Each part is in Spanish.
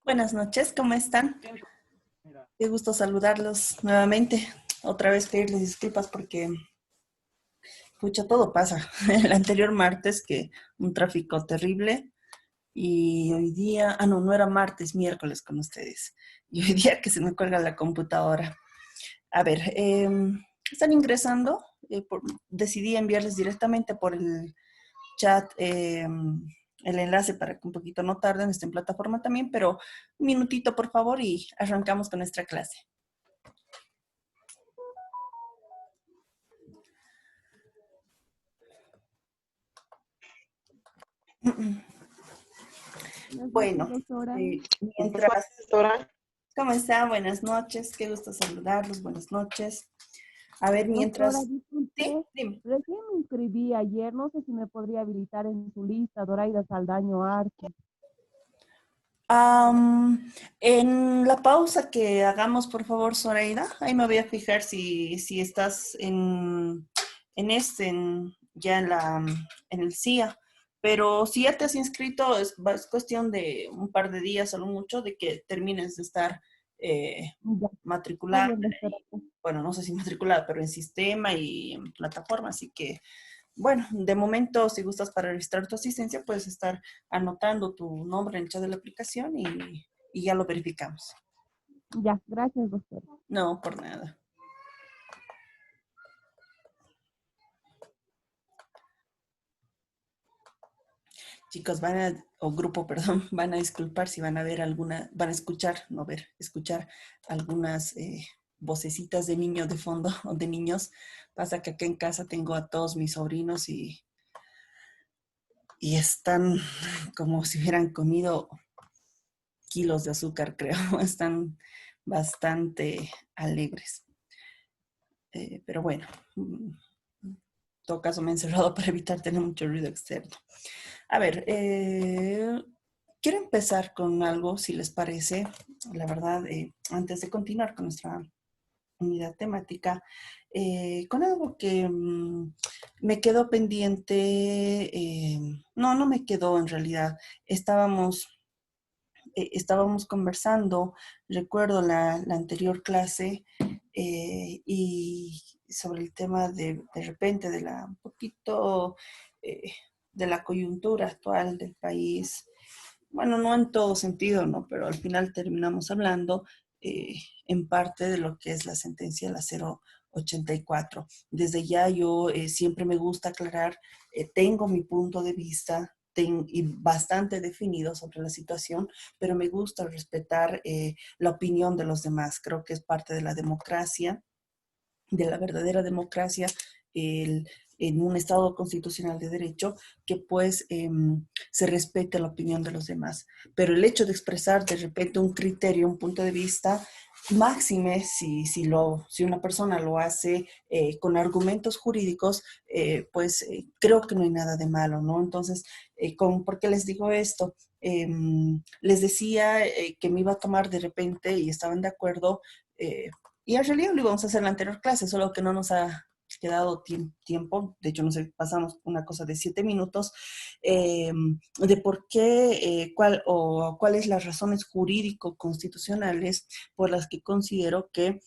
Buenas noches, ¿cómo están? Qué gusto saludarlos nuevamente. Otra vez pedirles disculpas porque, pucha, todo pasa. El anterior martes que un tráfico terrible y hoy día, no, no era martes, miércoles con ustedes. Y hoy día que se me cuelga la computadora. A ver, están ingresando. Decidí enviarles directamente por el chat el enlace para que un poquito no tarden, está en plataforma también, pero un minutito por favor y arrancamos con nuestra clase. Buenas noches, Bueno, doctora. mientras, ¿cómo están? Buenas noches, qué gusto saludarlos, buenas noches. A ver, Doctora, mientras, sí, disculpe, dime. recién me inscribí ayer, no sé si me podría habilitar en su lista, Doraida Saldaño Arce. En la pausa que hagamos, por favor, Zoraida, ahí me voy a fijar si estás ya en el CIA. Pero si ya te has inscrito, es cuestión de un par de días, solo mucho, de que termines de estar Ya, está matriculada. bien, doctora. Bueno, no sé si matriculada, pero en sistema y en plataforma. Así que, bueno, de momento, si gustas para registrar tu asistencia, puedes estar anotando tu nombre en el chat de la aplicación y ya lo verificamos. Ya, gracias, doctora. No, por nada. Chicos, o grupo, perdón, van a disculpar si van a ver van a escuchar, no ver, escuchar algunas vocecitas de niños de fondo o de niños. Pasa que acá en casa tengo a todos mis sobrinos y están como si hubieran comido kilos de azúcar, creo. Están bastante alegres. Pero bueno, en todo caso me he encerrado para evitar tener mucho ruido externo. A ver, quiero empezar con algo, si les parece. La verdad, antes de continuar con nuestra unidad temática, con algo que me quedó pendiente, no me quedó en realidad. Estábamos estábamos conversando, recuerdo la anterior clase, y sobre el tema de repente un poquito eh, de la coyuntura actual del país. Bueno, no en todo sentido, ¿no? Pero al final terminamos hablando eh, en parte de lo que es la sentencia de la 084. Desde ya yo siempre me gusta aclarar, tengo mi punto de vista y bastante definido sobre la situación, pero me gusta respetar la opinión de los demás. Creo que es parte de la democracia, de la verdadera democracia, el, en un Estado constitucional de derecho, que pues se respete la opinión de los demás. Pero el hecho de expresar de repente un criterio, un punto de vista, máxime si una persona lo hace con argumentos jurídicos, creo que no hay nada de malo, ¿no? Entonces, ¿por qué les digo esto? Les decía que me iba a tomar de repente y estaban de acuerdo, y en realidad lo íbamos a hacer en la anterior clase, solo que no nos ha quedado tiempo. De hecho, no sé, pasamos una cosa de 7 minutos, de por qué, cuáles las razones jurídico-constitucionales por las que considero que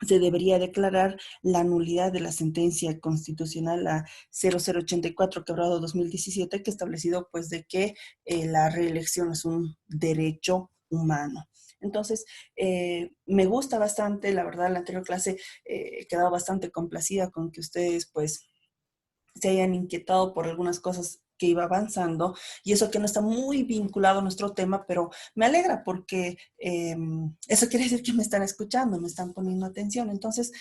se debería declarar la nulidad de la sentencia constitucional a 0084 quebrado 2017, que ha establecido pues de que la reelección es un derecho humano. Entonces, me gusta bastante, la verdad, la anterior clase he quedado bastante complacida con que ustedes pues se hayan inquietado por algunas cosas que iba avanzando, y eso que no está muy vinculado a nuestro tema, pero me alegra porque eso quiere decir que me están escuchando, me están poniendo atención. Entonces,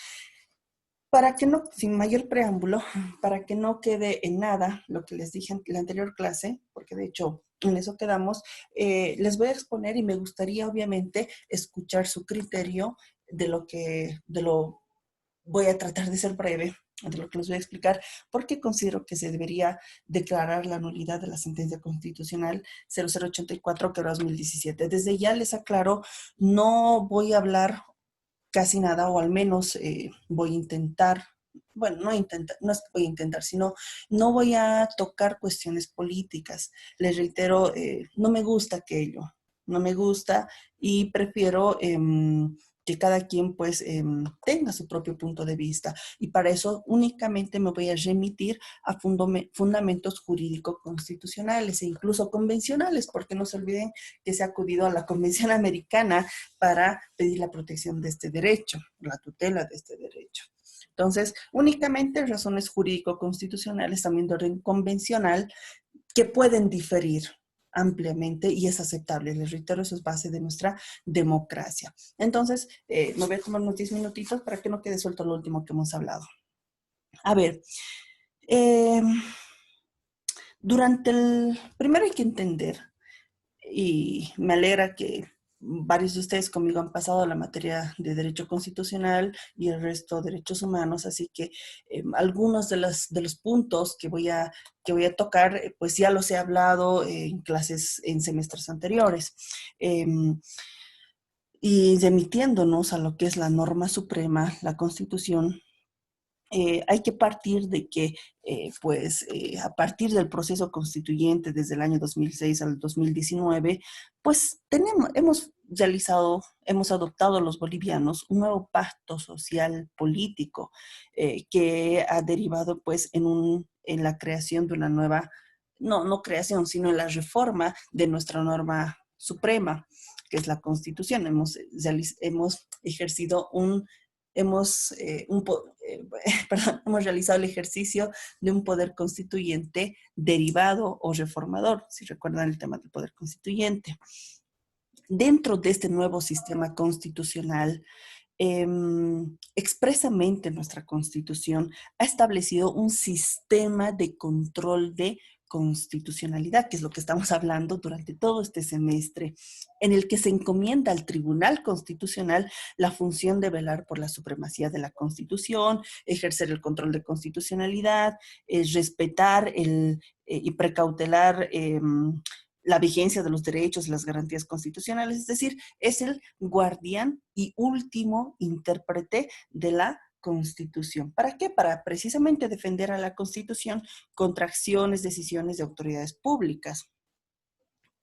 para que no, sin mayor preámbulo, para que no quede en nada lo que les dije en la anterior clase, porque de hecho en eso quedamos, les voy a exponer y me gustaría obviamente escuchar su criterio voy a tratar de ser breve de lo que les voy a explicar, porque considero que se debería declarar la nulidad de la sentencia constitucional 0084 que era 2017. Desde ya les aclaro, no voy a hablar casi nada, o al menos voy a intentar, bueno, no es que voy a intentar, sino no voy a tocar cuestiones políticas. Les reitero, no me gusta aquello. no me gusta y prefiero que cada quien pues tenga su propio punto de vista. Y para eso únicamente me voy a remitir a fundamentos jurídicos constitucionales e incluso convencionales, porque no se olviden que se ha acudido a la Convención Americana para pedir la protección de este derecho, la tutela de este derecho. Entonces, únicamente razones jurídico-constitucionales, también de orden convencional, que pueden diferir ampliamente y es aceptable. Les reitero, eso es base de nuestra democracia. Entonces, me voy a tomar unos 10 minutitos para que no quede suelto lo último que hemos hablado. A ver, eh, primero hay que entender, y me alegra que varios de ustedes conmigo han pasado la materia de derecho constitucional y el resto de derechos humanos, así que algunos de los puntos que voy a tocar, pues ya los he hablado en clases en semestres anteriores. Y remitiéndonos a lo que es la norma suprema, la Constitución, hay que partir de que, a partir del proceso constituyente desde el año 2006 al 2019, pues hemos adoptado los bolivianos un nuevo pacto social político que ha derivado pues en la creación de una nueva, no creación, sino en la reforma de nuestra norma suprema, que es la Constitución. Hemos ejercido hemos realizado el ejercicio de un poder constituyente derivado o reformador, si recuerdan el tema del poder constituyente. Dentro de este nuevo sistema constitucional, expresamente nuestra Constitución ha establecido un sistema de control de constitucionalidad, que es lo que estamos hablando durante todo este semestre, en el que se encomienda al Tribunal Constitucional la función de velar por la supremacía de la Constitución, ejercer el control de constitucionalidad, respetar y precautelar la vigencia de los derechos y las garantías constitucionales, es decir, es el guardián y último intérprete de la Constitución. ¿Para qué? Para precisamente defender a la Constitución contra acciones, decisiones de autoridades públicas.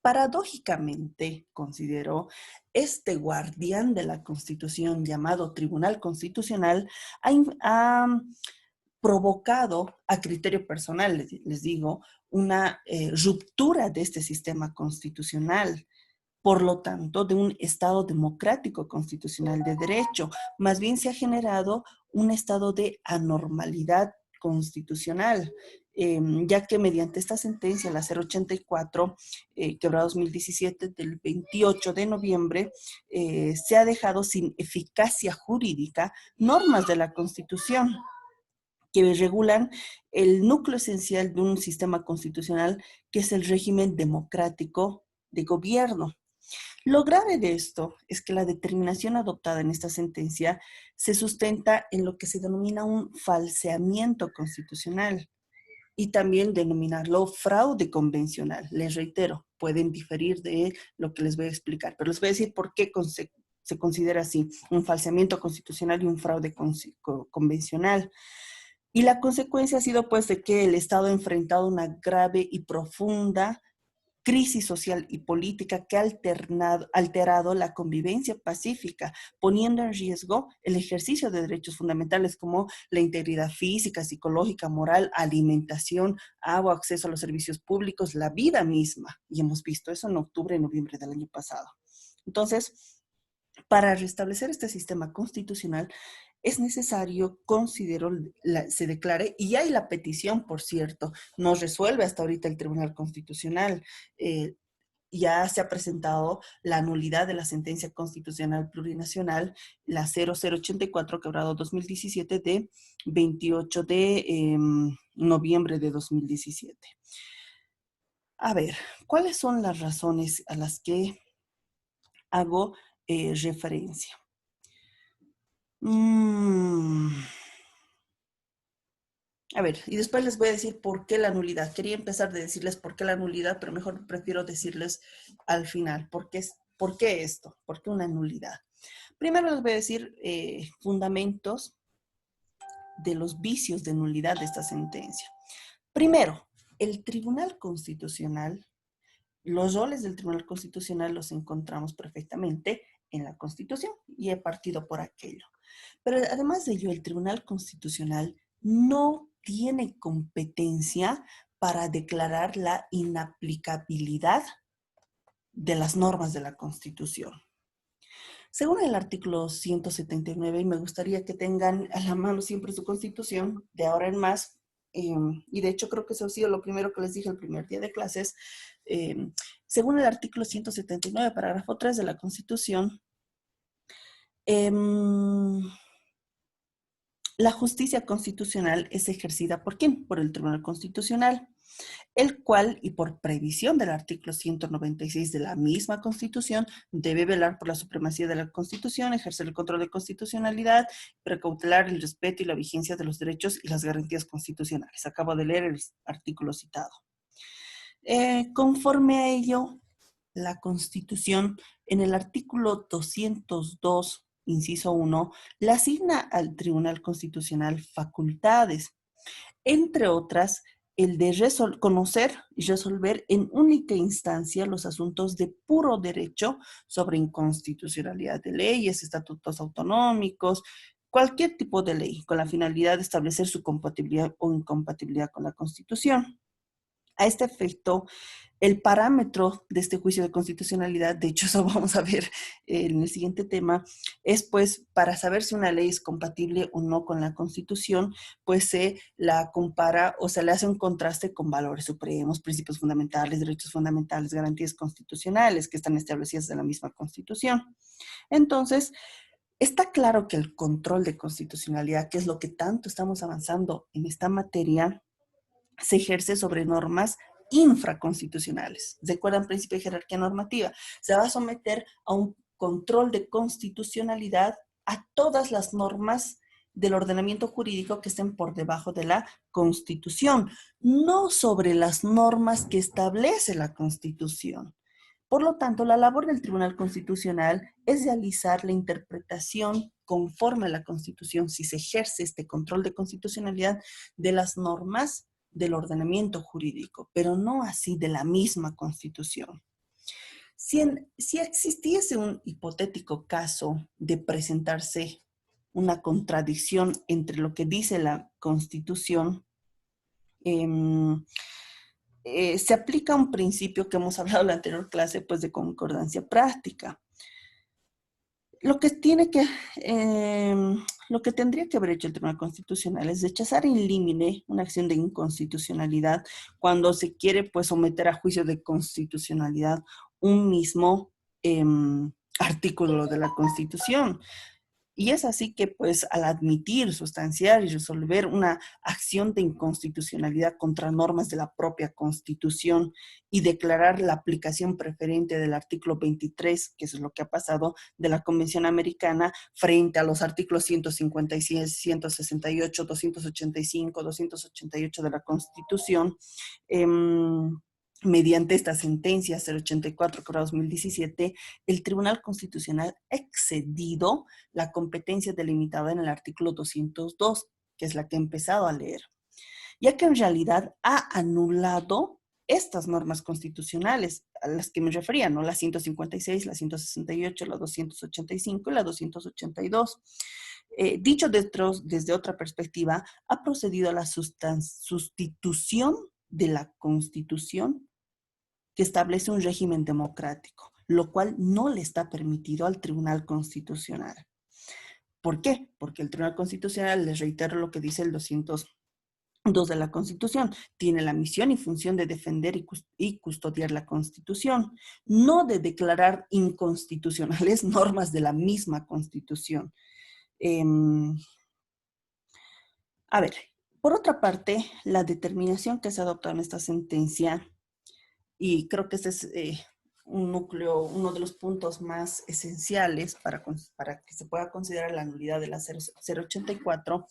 Paradójicamente, considero, este guardián de la Constitución llamado Tribunal Constitucional ha provocado a criterio personal, les digo, una ruptura de este sistema constitucional, por lo tanto, de un Estado democrático constitucional de derecho. Más bien se ha generado un estado de anormalidad constitucional, ya que mediante esta sentencia, la 084, quebrada 2017, del 28 de noviembre, se ha dejado sin eficacia jurídica normas de la Constitución que regulan el núcleo esencial de un sistema constitucional, que es el régimen democrático de gobierno. Lo grave de esto es que la determinación adoptada en esta sentencia se sustenta en lo que se denomina un falseamiento constitucional y también denominarlo fraude convencional. Les reitero, pueden diferir de lo que les voy a explicar, pero les voy a decir por qué se considera así, un falseamiento constitucional y un fraude convencional. Y la consecuencia ha sido pues de que el Estado ha enfrentado una grave y profunda crisis social y política que ha alterado la convivencia pacífica, poniendo en riesgo el ejercicio de derechos fundamentales como la integridad física, psicológica, moral, alimentación, agua, acceso a los servicios públicos, la vida misma. Y hemos visto eso en octubre y noviembre del año pasado. Entonces, para restablecer este sistema constitucional, es necesario, considero, se declare, y hay la petición, por cierto, no resuelve hasta ahorita el Tribunal Constitucional, ya se ha presentado la nulidad de la sentencia constitucional plurinacional, la 0084, quebrado 2017, de 28 de noviembre de 2017. A ver, ¿cuáles son las razones a las que hago referencia? A ver, y después les voy a decir por qué la nulidad. Quería empezar de decirles por qué la nulidad, pero mejor prefiero decirles al final por qué esto, por qué una nulidad. Primero les voy a decir fundamentos de los vicios de nulidad de esta sentencia. Primero, el Tribunal Constitucional los roles del Tribunal Constitucional los encontramos perfectamente en la Constitución y he partido por aquello. Pero además de ello, el Tribunal Constitucional no tiene competencia para declarar la inaplicabilidad de las normas de la Constitución. Según el artículo 179, y me gustaría que tengan a la mano siempre su Constitución, de ahora en más, y de hecho creo que eso ha sido lo primero que les dije el primer día de clases, según el artículo 179, parágrafo 3 de la Constitución, la justicia constitucional es ejercida ¿por quién? Por el Tribunal Constitucional, el cual, y por previsión del artículo 196 de la misma Constitución, debe velar por la supremacía de la Constitución, ejercer el control de constitucionalidad, precautelar el respeto y la vigencia de los derechos y las garantías constitucionales. Acabo de leer el artículo citado. Conforme a ello, la Constitución, en el artículo 202, inciso 1, le asigna al Tribunal Constitucional facultades, entre otras, el de conocer y resolver en única instancia los asuntos de puro derecho sobre inconstitucionalidad de leyes, estatutos autonómicos, cualquier tipo de ley, con la finalidad de establecer su compatibilidad o incompatibilidad con la Constitución. A este efecto, el parámetro de este juicio de constitucionalidad, de hecho eso vamos a ver en el siguiente tema, es pues para saber si una ley es compatible o no con la Constitución, pues se la compara o se le hace un contraste con valores supremos, principios fundamentales, derechos fundamentales, garantías constitucionales que están establecidas en la misma Constitución. Entonces, está claro que el control de constitucionalidad, que es lo que tanto estamos avanzando en esta materia, se ejerce sobre normas infraconstitucionales. ¿Recuerdan principio de jerarquía normativa? Se va a someter a un control de constitucionalidad a todas las normas del ordenamiento jurídico que estén por debajo de la Constitución, no sobre las normas que establece la Constitución. Por lo tanto, la labor del Tribunal Constitucional es realizar la interpretación conforme a la Constitución, si se ejerce este control de constitucionalidad de las normas del ordenamiento jurídico, pero no así de la misma Constitución. Si existiese un hipotético caso de presentarse una contradicción entre lo que dice la Constitución, se aplica un principio que hemos hablado en la anterior clase, pues de concordancia práctica. Lo que tendría que haber hecho el Tribunal Constitucional es rechazar in limine una acción de inconstitucionalidad cuando se quiere pues someter a juicio de constitucionalidad un mismo artículo de la Constitución. Y es así que, pues, al admitir, sustanciar y resolver una acción de inconstitucionalidad contra normas de la propia Constitución y declarar la aplicación preferente del artículo 23, que eso es lo que ha pasado, de la Convención Americana, frente a los artículos 156, 168, 285, 288 de la Constitución, mediante esta sentencia 084/2017, el Tribunal Constitucional ha excedido la competencia delimitada en el artículo 202, que es la que he empezado a leer, ya que en realidad ha anulado estas normas constitucionales a las que me refería, ¿no? La 156, la 168, la 285 y la 282. Dicho desde otra perspectiva, ha procedido a la sustitución de la Constitución que establece un régimen democrático, lo cual no le está permitido al Tribunal Constitucional. ¿Por qué? Porque el Tribunal Constitucional, les reitero lo que dice el 202 de la Constitución, tiene la misión y función de defender y custodiar la Constitución, no de declarar inconstitucionales normas de la misma Constitución. A ver, por otra parte, la determinación que se ha adoptado en esta sentencia, y creo que este es un núcleo, uno de los puntos más esenciales para que se pueda considerar la nulidad de la 084,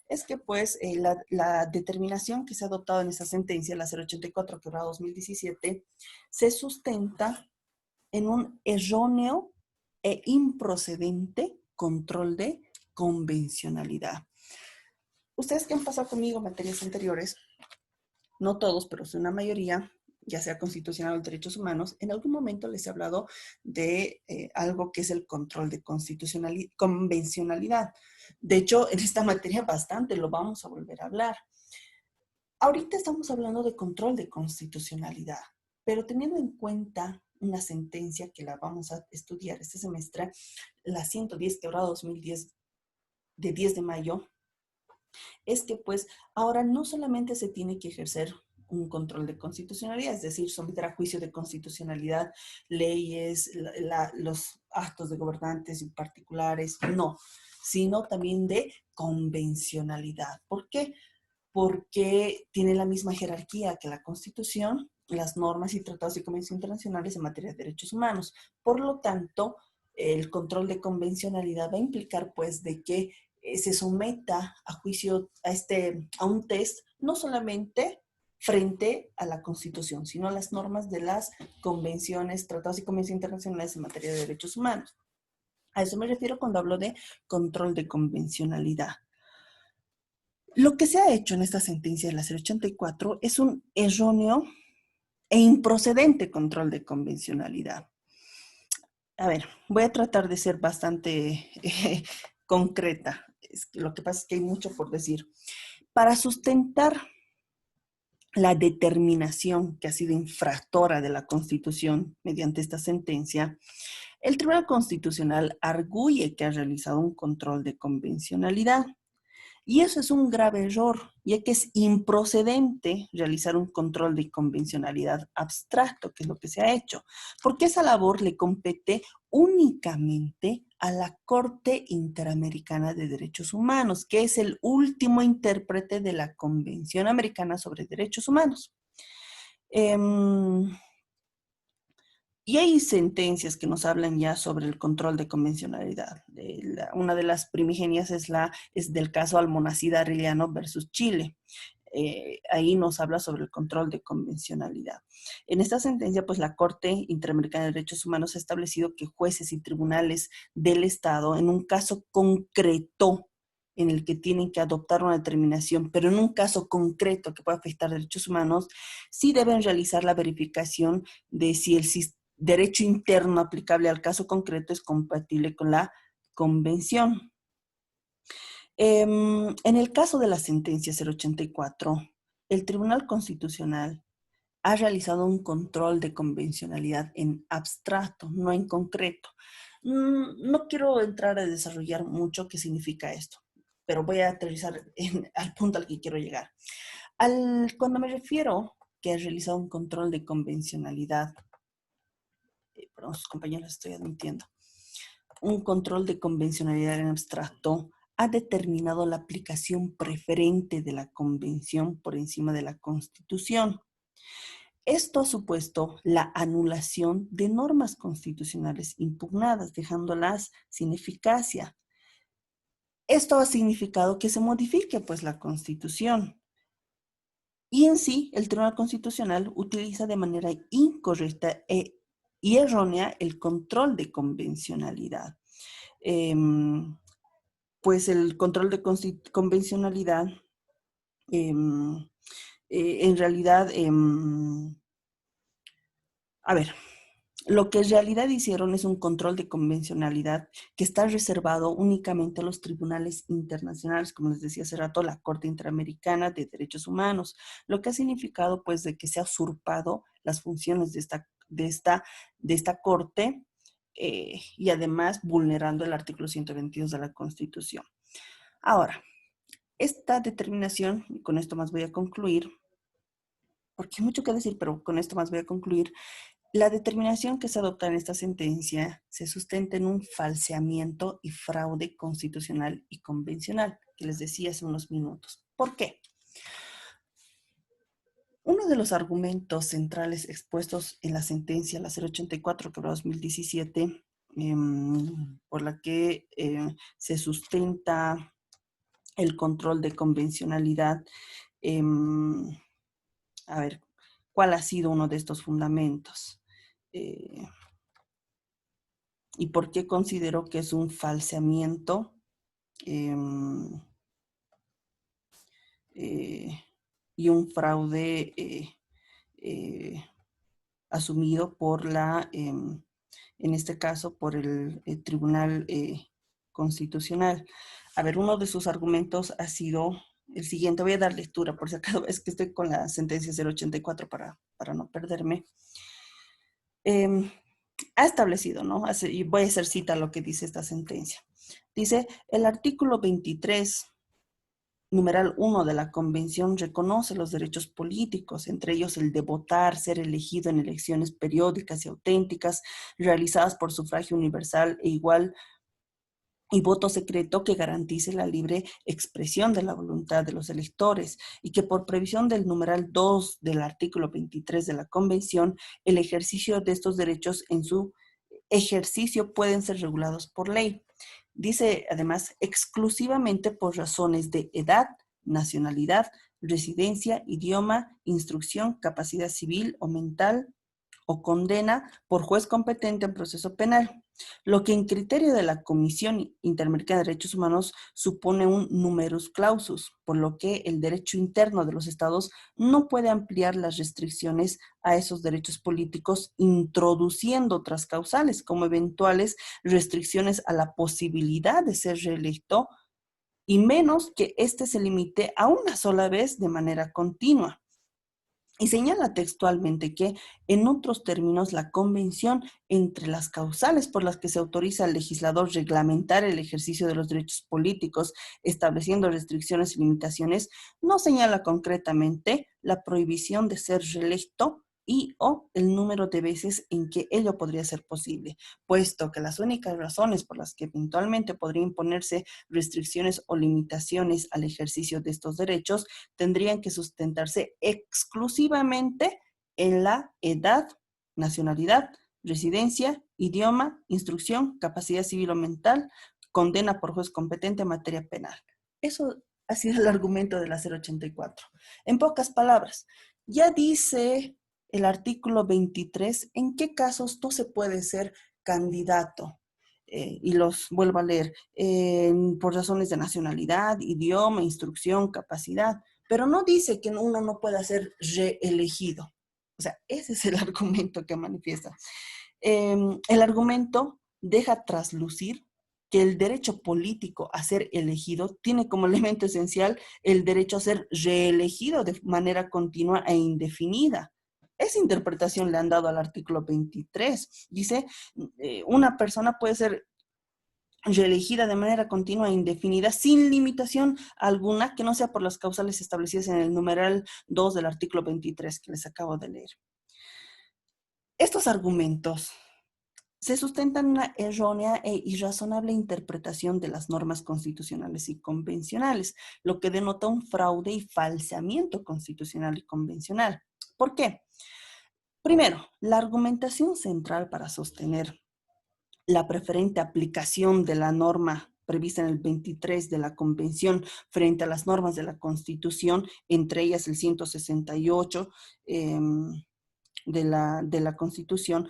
es que pues la determinación que se ha adoptado en esa sentencia, la 084/2017, se sustenta en un erróneo e improcedente control de convencionalidad. Ustedes que han pasado conmigo materias anteriores, no todos, pero sí una mayoría, ya sea constitucional o derechos humanos, en algún momento les he hablado de algo que es el control de convencionalidad. De hecho, en esta materia bastante lo vamos a volver a hablar. Ahorita estamos hablando de control de constitucionalidad, pero teniendo en cuenta una sentencia que la vamos a estudiar este semestre, la 110 quebrado 2010 de 10 de mayo, es que pues ahora no solamente se tiene que ejercer un control de constitucionalidad, es decir, someter a juicio de constitucionalidad leyes, los actos de gobernantes y particulares, no, sino también de convencionalidad. ¿Por qué? Porque tiene la misma jerarquía que la Constitución, las normas y tratados y convenciones internacionales en materia de derechos humanos. Por lo tanto, el control de convencionalidad va a implicar pues de que se someta a juicio a un test, no solamente frente a la Constitución, sino a las normas de las convenciones, tratados y convenciones internacionales en materia de derechos humanos. A eso me refiero cuando hablo de control de convencionalidad. Lo que se ha hecho en esta sentencia de la 084 es un erróneo e improcedente control de convencionalidad. A ver, voy a tratar de ser bastante concreta. Lo que pasa es que hay mucho por decir. Para sustentar la determinación que ha sido infractora de la Constitución mediante esta sentencia, el Tribunal Constitucional arguye que ha realizado un control de convencionalidad. Y eso es un grave error, ya que es improcedente realizar un control de convencionalidad abstracto, que es lo que se ha hecho, porque esa labor le compete únicamente a la Corte Interamericana de Derechos Humanos, que es el último intérprete de la Convención Americana sobre Derechos Humanos. Y hay sentencias que nos hablan ya sobre el control de convencionalidad. Una de las primigenias es del caso Almonacid Arellano versus Chile. Ahí nos habla sobre el control de convencionalidad. En esta sentencia, pues la Corte Interamericana de Derechos Humanos ha establecido que jueces y tribunales del Estado, en un caso concreto en el que tienen que adoptar una determinación, pero en un caso concreto que pueda afectar derechos humanos, sí deben realizar la verificación de si el derecho interno aplicable al caso concreto es compatible con la convención. En el caso de la sentencia 084, el Tribunal Constitucional ha realizado un control de convencionalidad en abstracto, no en concreto. No quiero entrar a desarrollar mucho qué significa esto, pero voy a aterrizar al punto al que quiero llegar. Cuando me refiero que ha realizado un control de convencionalidad, perdón, sus compañeros estoy admitiendo, un control de convencionalidad en abstracto ha determinado la aplicación preferente de la convención por encima de la Constitución. Esto ha supuesto la anulación de normas constitucionales impugnadas, dejándolas sin eficacia. Esto ha significado que se modifique pues la Constitución. Y en sí, el Tribunal Constitucional utiliza de manera incorrecta y errónea el control de convencionalidad. Pues el control de convencionalidad en realidad, a ver, lo que en realidad hicieron es un control de convencionalidad que está reservado únicamente a los tribunales internacionales, como les decía hace rato, la Corte Interamericana de Derechos Humanos, lo que ha significado pues de que se ha usurpado las funciones de esta Corte y además vulnerando el artículo 122 de la Constitución. Ahora, esta determinación, y con esto más voy a concluir, porque hay mucho que decir, pero con esto más voy a concluir, la determinación que se adopta en esta sentencia se sustenta en un falseamiento y fraude constitucional y convencional, que les decía hace unos minutos. ¿Por qué? Uno de los argumentos centrales expuestos en la sentencia, la 084, que 2017, por la que se sustenta el control de convencionalidad, a ver, ¿cuál ha sido uno de estos fundamentos? ¿Y por qué considero que es un falseamiento? Y un fraude asumido por en este caso, por el Tribunal Constitucional. A ver, uno de sus argumentos ha sido el siguiente. Voy a dar lectura, por si acaso, es que estoy con la sentencia 084 para no perderme. Ha establecido, ¿no? Y voy a hacer cita a lo que dice esta sentencia. Dice, el artículo 23, numeral 1 de la Convención reconoce los derechos políticos, entre ellos el de votar, ser elegido en elecciones periódicas y auténticas, realizadas por sufragio universal e igual y voto secreto que garantice la libre expresión de la voluntad de los electores y que por previsión del numeral 2 del artículo 23 de la Convención, el ejercicio de estos derechos en su ejercicio pueden ser regulados por ley. Dice además exclusivamente por razones de edad, nacionalidad, residencia, idioma, instrucción, capacidad civil o mental o condena por juez competente en proceso penal, lo que en criterio de la Comisión Interamericana de Derechos Humanos supone un numerus clausus, por lo que el derecho interno de los estados no puede ampliar las restricciones a esos derechos políticos, introduciendo otras causales como eventuales restricciones a la posibilidad de ser reelecto y menos que éste se limite a una sola vez de manera continua. Y señala textualmente que, en otros términos, la convención entre las causales por las que se autoriza al legislador reglamentar el ejercicio de los derechos políticos, estableciendo restricciones y limitaciones, no señala concretamente la prohibición de ser reelecto y o el número de veces en que ello podría ser posible, puesto que las únicas razones por las que eventualmente podría imponerse restricciones o limitaciones al ejercicio de estos derechos tendrían que sustentarse exclusivamente en la edad, nacionalidad, residencia, idioma, instrucción, capacidad civil o mental, condena por juez competente en materia penal. Eso ha sido el argumento de la 084. En pocas palabras, ya dice el artículo 23 en qué casos no se puede ser candidato. Y los vuelvo a leer, por razones de nacionalidad, idioma, instrucción, capacidad, pero no dice que uno no pueda ser reelegido. O sea, ese es el argumento que manifiesta. El argumento deja traslucir que el derecho político a ser elegido tiene como elemento esencial el derecho a ser reelegido de manera continua e indefinida. Esa interpretación le han dado al artículo 23. Dice, una persona puede ser reelegida de manera continua e indefinida sin limitación alguna que no sea por las causales establecidas en el numeral 2 del artículo 23 que les acabo de leer. Estos argumentos se sustentan en una errónea e irrazonable interpretación de las normas constitucionales y convencionales, lo que denota un fraude y falseamiento constitucional y convencional. ¿Por qué? Primero, la argumentación central para sostener la preferente aplicación de la norma prevista en el 23 de la Convención frente a las normas de la Constitución, entre ellas el 168 de la Constitución,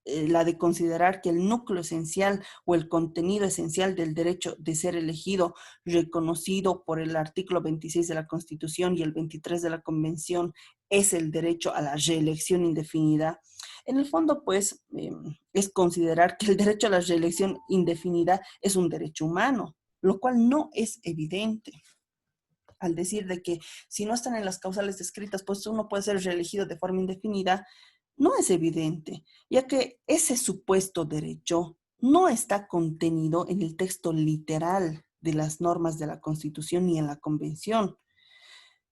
la de considerar que el núcleo esencial o el contenido esencial del derecho de ser elegido, reconocido por el artículo 26 de la Constitución y el 23 de la Convención, es el derecho a la reelección indefinida. En el fondo, pues, es considerar que el derecho a la reelección indefinida es un derecho humano, lo cual no es evidente. Al decir de que si no están en las causales descritas, pues uno puede ser reelegido de forma indefinida, no es evidente, ya que ese supuesto derecho no está contenido en el texto literal de las normas de la Constitución ni en la Convención,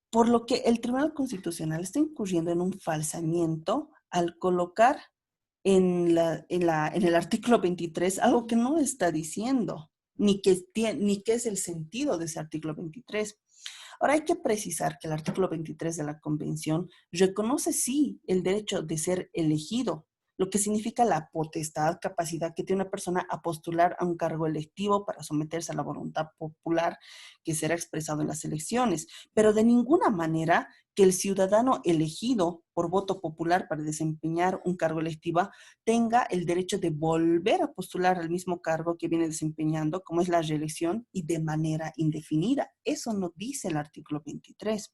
por lo que el Tribunal Constitucional está incurriendo en un falsamiento al colocar en el artículo 23 algo que no está diciendo, ni que es el sentido de ese artículo 23. Ahora hay que precisar que el artículo 23 de la Convención reconoce sí el derecho de ser elegido, lo que significa la potestad, capacidad que tiene una persona a postular a un cargo electivo para someterse a la voluntad popular que será expresado en las elecciones, pero de ninguna manera que el ciudadano elegido por voto popular para desempeñar un cargo electivo tenga el derecho de volver a postular al mismo cargo que viene desempeñando, como es la reelección, y de manera indefinida. Eso no dice el artículo 23.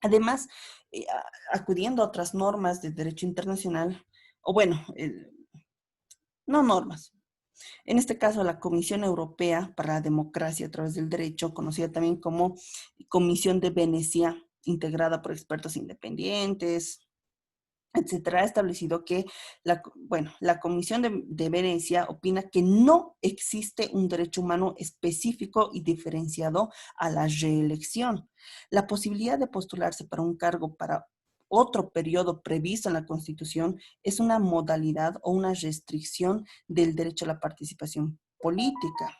Además, acudiendo a otras normas de derecho internacional, o bueno, no normas, en este caso la Comisión Europea para la Democracia a través del Derecho, conocida también como Comisión de Venecia, integrada por expertos independientes, etcétera, ha establecido que la Comisión de Venecia opina que no existe un derecho humano específico y diferenciado a la reelección. La posibilidad de postularse para un cargo para otro periodo previsto en la Constitución es una modalidad o una restricción del derecho a la participación política.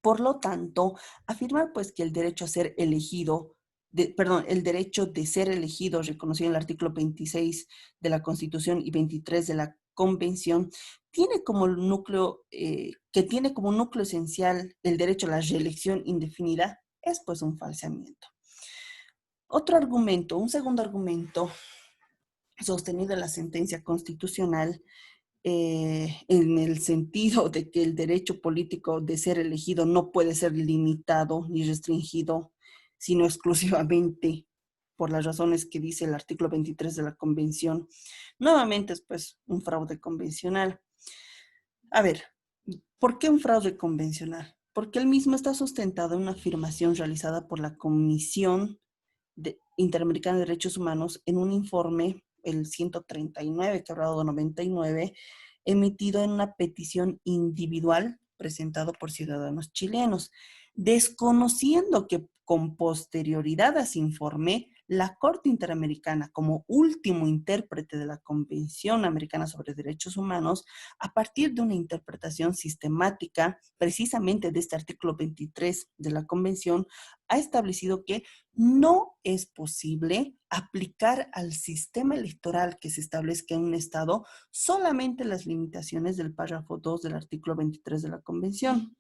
Por lo tanto, afirmar pues que el derecho a ser elegido, el derecho de ser elegido, reconocido en el artículo 26 de la Constitución y 23 de la Convención, tiene como núcleo, que tiene como núcleo esencial el derecho a la reelección indefinida, es pues un falseamiento. Otro argumento, un segundo argumento sostenido en la sentencia constitucional en el sentido de que el derecho político de ser elegido no puede ser limitado ni restringido, sino exclusivamente por las razones que dice el artículo 23 de la Convención. Nuevamente es pues un fraude convencional. A ver, ¿por qué un fraude convencional? Porque el mismo está sustentado en una afirmación realizada por la Comisión Interamericana de Derechos Humanos en un informe, el 139, quebrado 99, emitido en una petición individual presentado por ciudadanos chilenos, desconociendo que con posterioridad a ese informe, la Corte Interamericana, como último intérprete de la Convención Americana sobre Derechos Humanos, a partir de una interpretación sistemática precisamente de este artículo 23 de la Convención, ha establecido que no es posible aplicar al sistema electoral que se establezca en un Estado solamente las limitaciones del párrafo 2 del artículo 23 de la Convención.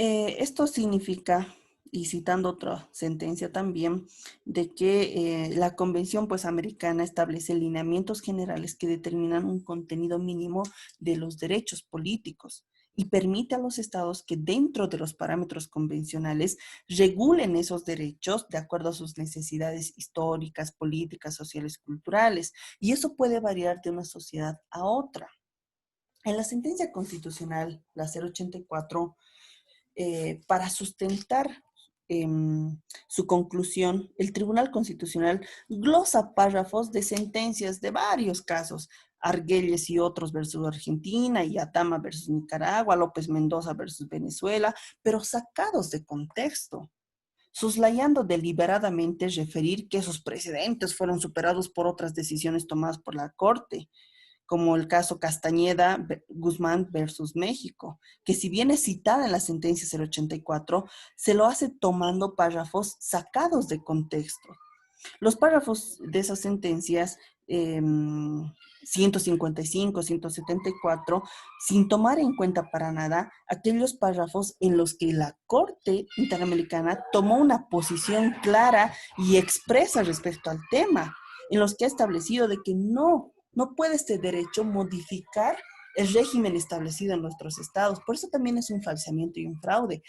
Esto significa, y citando otra sentencia también, de que la Convención pues, americana establece lineamientos generales que determinan un contenido mínimo de los derechos políticos y permite a los estados que dentro de los parámetros convencionales regulen esos derechos de acuerdo a sus necesidades históricas, políticas, sociales, culturales. Y eso puede variar de una sociedad a otra. En la sentencia constitucional, la 084, para sustentar su conclusión, el Tribunal Constitucional glosa párrafos de sentencias de varios casos, Argüelles y otros versus Argentina, y Atama versus Nicaragua, López Mendoza versus Venezuela, pero sacados de contexto, soslayando deliberadamente referir que esos precedentes fueron superados por otras decisiones tomadas por la Corte, como el caso Castañeda Guzmán versus México, que si bien es citada en la sentencia 084, se lo hace tomando párrafos sacados de contexto. Los párrafos de esas sentencias, 155, 174, sin tomar en cuenta para nada aquellos párrafos en los que la Corte Interamericana tomó una posición clara y expresa respecto al tema, en los que ha establecido de que no puede este derecho modificar el régimen establecido en nuestros estados. Por eso también es un falseamiento y un fraude,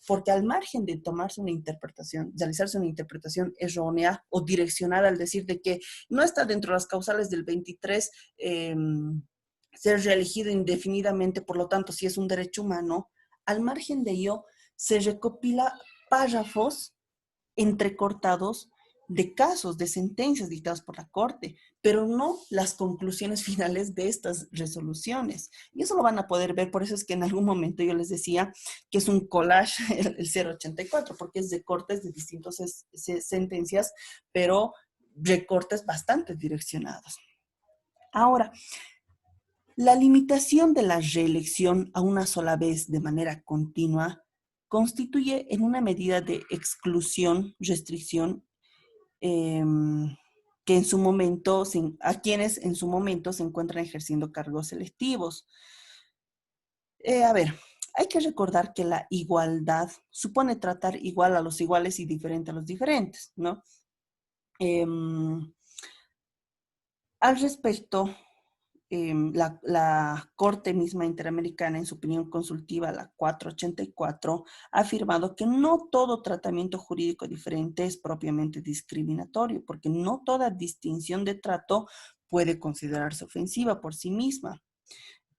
porque al margen de tomarse una interpretación, realizarse una interpretación errónea o direccionada al decir de que no está dentro de las causales del 23 ser reelegido indefinidamente, por lo tanto, si es un derecho humano, al margen de ello se recopila párrafos entrecortados de casos, de sentencias dictadas por la Corte, pero no las conclusiones finales de estas resoluciones. Y eso lo van a poder ver, por eso es que en algún momento yo les decía que es un collage el 084, porque es de cortes de distintas sentencias, pero recortes bastante direccionados. Ahora, la limitación de la reelección a una sola vez de manera continua constituye en una medida de exclusión, restricción, que en su momento, a quienes en su momento se encuentran ejerciendo cargos electivos. A ver, hay que recordar que la igualdad supone tratar igual a los iguales y diferente a los diferentes, ¿no? Al respecto, la Corte misma Interamericana, en su opinión consultiva, la 484, ha afirmado que no todo tratamiento jurídico diferente es propiamente discriminatorio, porque no toda distinción de trato puede considerarse ofensiva por sí misma.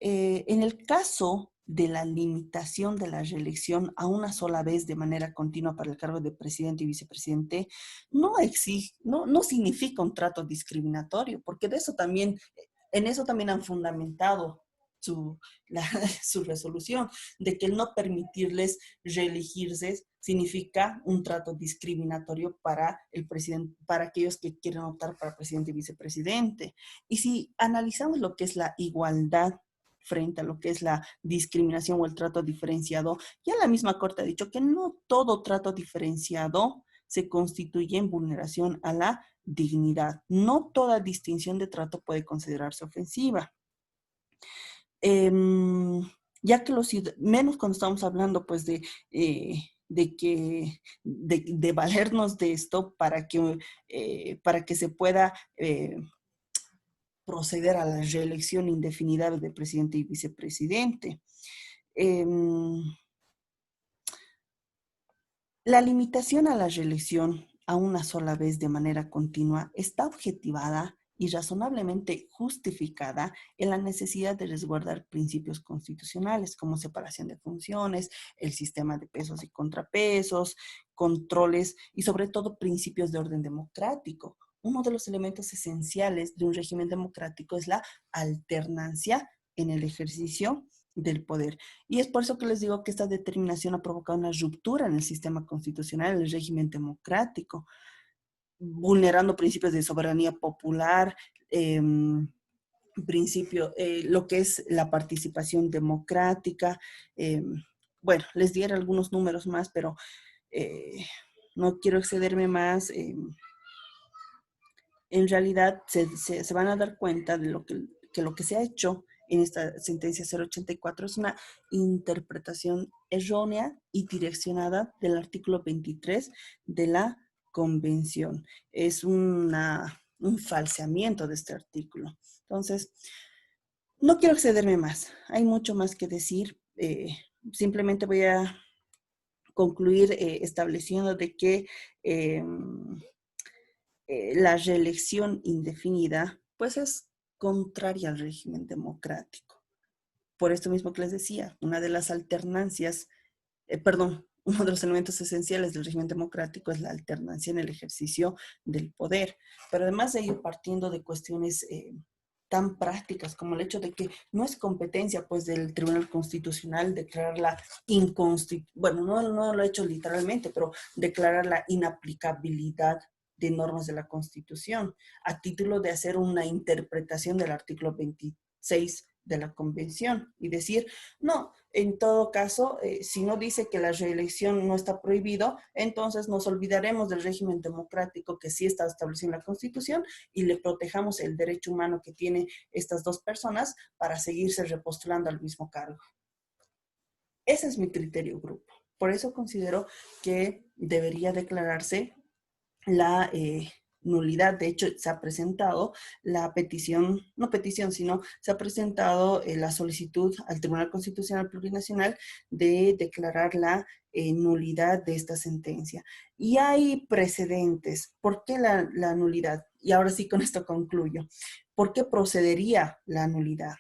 En el caso de la limitación de la reelección a una sola vez de manera continua para el cargo de presidente y vicepresidente, no significa un trato discriminatorio, porque en eso también han fundamentado su, la, su resolución, de que el no permitirles reelegirse significa un trato discriminatorio para el presidente, para aquellos que quieren optar para presidente y vicepresidente. Y si analizamos lo que es la igualdad frente a lo que es la discriminación o el trato diferenciado, ya la misma Corte ha dicho que no todo trato diferenciado se constituye en vulneración a la dignidad. No toda distinción de trato puede considerarse ofensiva. Ya que menos cuando estamos hablando pues de valernos de esto para que se pueda proceder a la reelección indefinida de presidente y vicepresidente. La limitación a la reelección a una sola vez de manera continua está objetivada y razonablemente justificada en la necesidad de resguardar principios constitucionales como separación de funciones, el sistema de pesos y contrapesos, controles y sobre todo principios de orden democrático. Uno de los elementos esenciales de un régimen democrático es la alternancia en el ejercicio del poder. Y es por eso que les digo que esta determinación ha provocado una ruptura en el sistema constitucional, en el régimen democrático, vulnerando principios de soberanía popular, lo que es la participación democrática. Bueno, les diré algunos números más, pero no quiero excederme más. En realidad se van a dar cuenta de lo que se ha hecho en esta sentencia 084 es una interpretación errónea y direccionada del artículo 23 de la Convención. Es un falseamiento de este artículo. Entonces, no quiero excederme más. Hay mucho más que decir. Simplemente voy a concluir estableciendo de que la reelección indefinida pues es contraria al régimen democrático. Por esto mismo que les decía, una de las alternancias, uno de los elementos esenciales del régimen democrático es la alternancia en el ejercicio del poder. Pero además de ello, partiendo de cuestiones tan prácticas como el hecho de que no es competencia pues del Tribunal Constitucional declararla bueno, no lo he hecho literalmente, pero declarar la inaplicabilidad de normas de la Constitución a título de hacer una interpretación del artículo 26 de la Convención y decir, no, en todo caso, si no dice que la reelección no está prohibido, entonces nos olvidaremos del régimen democrático que sí está establecido en la Constitución y le protejamos el derecho humano que tienen estas dos personas para seguirse repostulando al mismo cargo. Ese es mi criterio, grupo. Por eso considero que debería declararse la nulidad. De hecho, se ha presentado la petición, no petición, sino se ha presentado la solicitud al Tribunal Constitucional Plurinacional de declarar la nulidad de esta sentencia. Y hay precedentes. ¿Por qué la nulidad? Y ahora sí, con esto concluyo. ¿Por qué procedería la nulidad?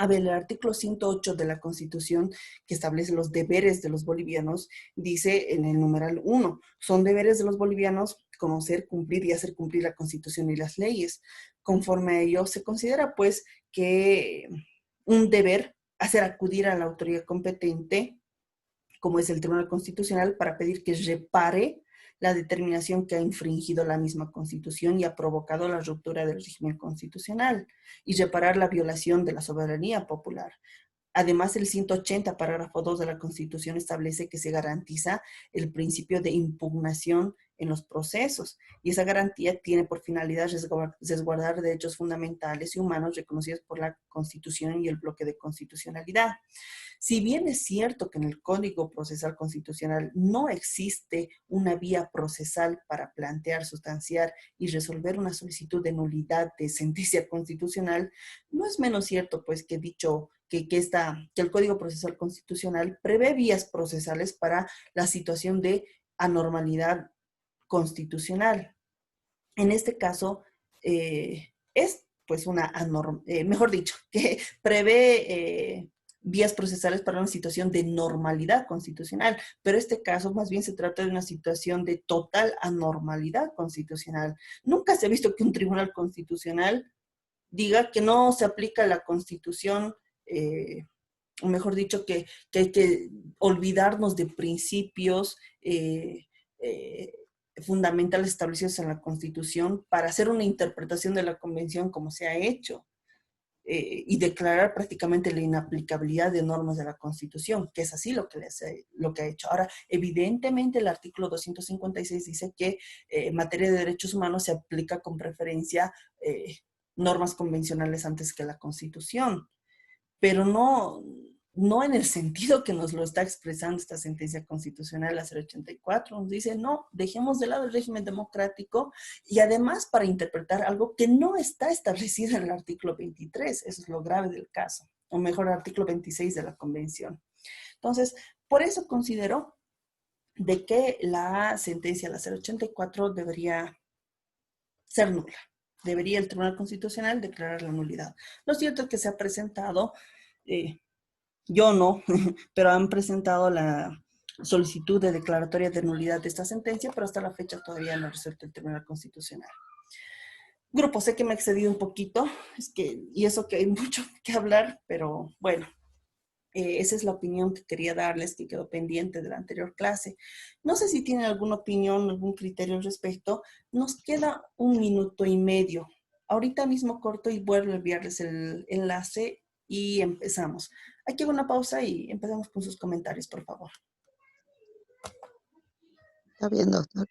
A ver, el artículo 108 de la Constitución, que establece los deberes de los bolivianos, dice en el numeral 1, son deberes de los bolivianos conocer, cumplir y hacer cumplir la Constitución y las leyes. Conforme a ello, se considera pues que un deber hacer acudir a la autoridad competente, como es el Tribunal Constitucional, para pedir que repare la determinación que ha infringido la misma Constitución y ha provocado la ruptura del régimen constitucional y reparar la violación de la soberanía popular. Además, el 180, parágrafo 2 de la Constitución establece que se garantiza el principio de impugnación en los procesos y esa garantía tiene por finalidad resguardar derechos fundamentales y humanos reconocidos por la Constitución y el bloque de constitucionalidad. Si bien es cierto que en el Código Procesal Constitucional no existe una vía procesal para plantear, sustanciar y resolver una solicitud de nulidad de sentencia constitucional, no es menos cierto pues que que el Código Procesal Constitucional prevé vías procesales para la situación de anormalidad constitucional. En este caso, es pues mejor dicho, que prevé vías procesales para una situación de normalidad constitucional, pero este caso más bien se trata de una situación de total anormalidad constitucional. Nunca se ha visto que un tribunal constitucional diga que no se aplica la Constitución, o mejor dicho, que hay que olvidarnos de principios eh, fundamentales establecidos en la Constitución para hacer una interpretación de la Convención como se ha hecho y declarar prácticamente la inaplicabilidad de normas de la Constitución, que es así lo que ha hecho. Ahora, evidentemente el artículo 256 dice que en materia de derechos humanos se aplica con preferencia normas convencionales antes que la Constitución, pero no en el sentido que nos lo está expresando esta sentencia constitucional, la 084. Nos dice, no, dejemos de lado el régimen democrático y además para interpretar algo que no está establecido en el artículo 23. Eso es lo grave del caso, o mejor, el artículo 26 de la Convención. Entonces, por eso considero de que la sentencia, la 084, debería ser nula. Debería el Tribunal Constitucional declarar la nulidad. Lo cierto es que se ha presentado, yo no, pero han presentado la solicitud de declaratoria de nulidad de esta sentencia, pero hasta la fecha todavía no ha resuelto el Tribunal Constitucional. Grupo, sé que me he excedido un poquito, y eso que hay mucho que hablar, pero bueno, esa es la opinión que quería darles, que quedó pendiente de la anterior clase. No sé si tienen alguna opinión, algún criterio al respecto. Nos queda 1 minuto y medio. Ahorita mismo corto y vuelvo a enviarles el enlace y empezamos. Aquí hago una pausa y empezamos con sus comentarios, por favor. Está bien, doctor.